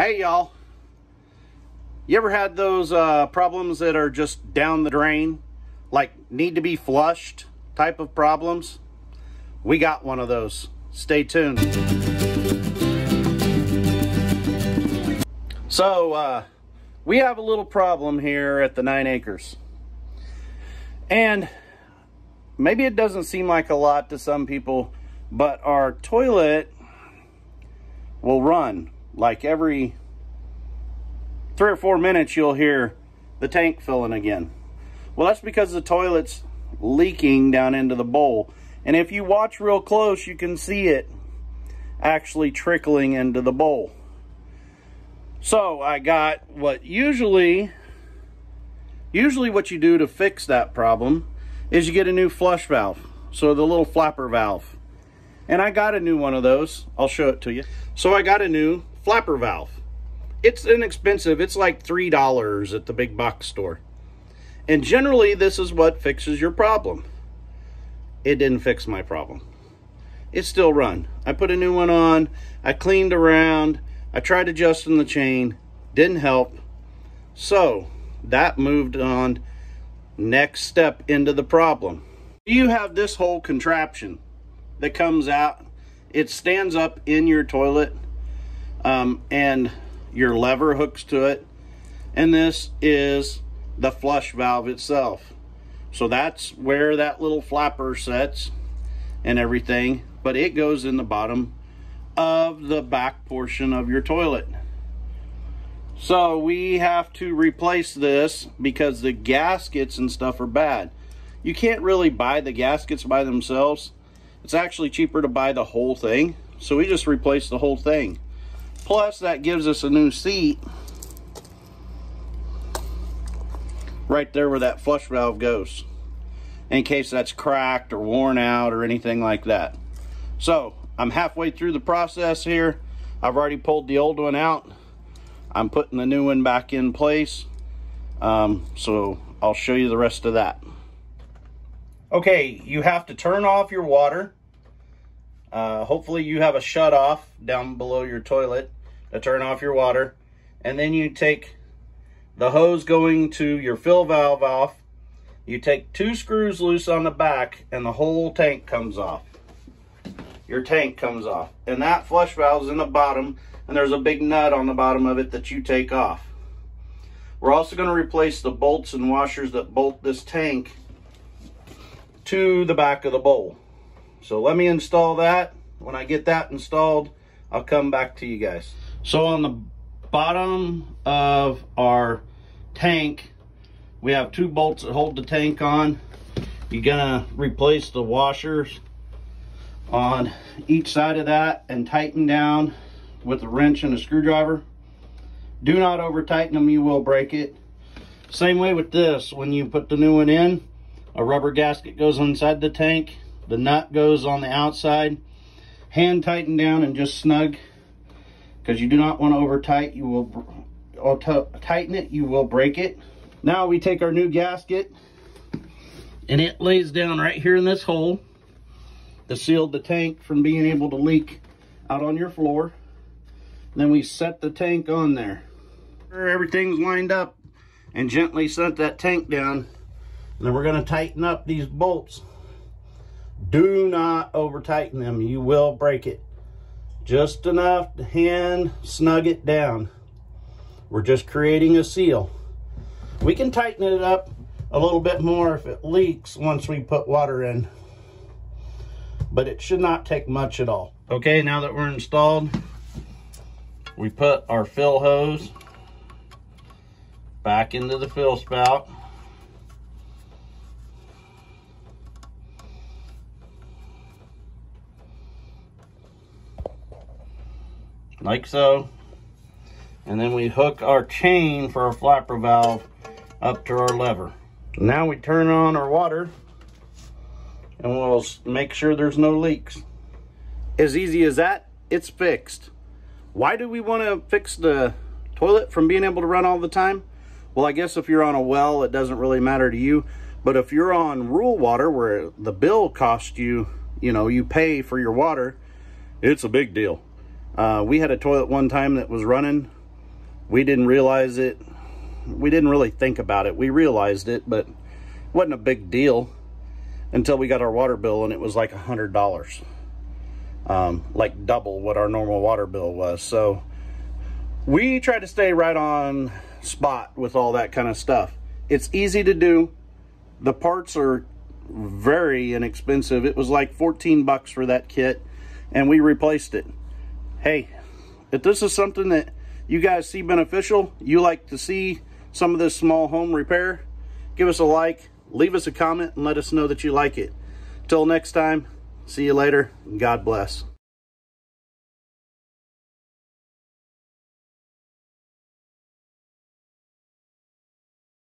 Hey y'all, you ever had those problems that are just down the drain, like need to be flushed type of problems? We got one of those. Stay tuned. So we have a little problem here at the 9 acres, and maybe it doesn't seem like a lot to some people, but our toilet will run like every 3 or 4 minutes. You'll hear the tank filling again. Well, that's because the toilet's leaking down into the bowl, and if you watch real close, you can see it actually trickling into the bowl. So I got what usually what you do to fix that problem is you get a new flush valve, so the little flapper valve. And I got a new one of those. I'll show it to you. So I got a new flapper valve. It's inexpensive. It's like $3 at the big box store. And generally this is what fixes your problem. It didn't fix my problem. It still run. I put a new one on. I cleaned around. I tried adjusting the chain. Didn't help. So that moved on. Next step into the problem. You have this whole contraption that comes out. It stands up in your toilet, and your lever hooks to it, and this is the flush valve itself. So that's where that little flapper sets and everything, but it goes in the bottom of the back portion of your toilet. So we have to replace this because the gaskets and stuff are bad. You can't really buy the gaskets by themselves. It's actually cheaper to buy the whole thing, so we just replaced the whole thing. Plus that gives us a new seat right there where that flush valve goes, in case that's cracked or worn out or anything like that. So I'm halfway through the process here. I've already pulled the old one out. I'm putting the new one back in place, so I'll show you the rest of that. Okay, you have to turn off your water. Hopefully you have a shut off down below your toilet to turn off your water. And then you take the hose going to your fill valve off. You take 2 screws loose on the back and the whole tank comes off. Your tank comes off. And that flush valve's in the bottom, and there's a big nut on the bottom of it that you take off. We're also going to replace the bolts and washers that bolt this tank to the back of the bowl. So let me install that. When I get that installed, I'll come back to you guys. So on the bottom of our tank, we have 2 bolts that hold the tank on. You're gonna replace the washers on each side of that and tighten down with a wrench and a screwdriver. Do not over tighten them, you will break it. Same way with this. When you put the new one in, a rubber gasket goes inside the tank. The nut goes on the outside. Hand tighten down and just snug, because you do not want to over tighten. You will tighten it, you will break it. Now we take our new gasket and it lays down right here in this hole to seal the tank from being able to leak out on your floor. Then we set the tank on there. Everything's lined up, and gently set that tank down. And then we're going to tighten up these bolts. Do not over tighten them, you will break it. Just enough to hand snug it down. We're just creating a seal. We can tighten it up a little bit more if it leaks once we put water in, but it should not take much at all. Okay, now that we're installed, we put our fill hose back into the fill spout. Like so. And then we hook our chain for our flapper valve up to our lever. Now we turn on our water and we'll make sure there's no leaks. As easy as that, it's fixed. Why do we want to fix the toilet from being able to run all the time? Well, I guess if you're on a well, it doesn't really matter to you. But if you're on rural water where the bill costs you, you pay for your water, it's a big deal. We had a toilet one time that was running We didn't realize it. We didn't really think about it. We realized it, but it wasn't a big deal until we got our water bill, and it was like $100. Like double what our normal water bill was. So we try to stay right on spot with all that kind of stuff. It's easy to do. The parts are very inexpensive. It was like 14 bucks for that kit, and we replaced it. Hey, if this is something that you guys see beneficial, you like to see some of this small home repair, give us a like, leave us a comment, and let us know that you like it. Till next time, see you later, and God bless.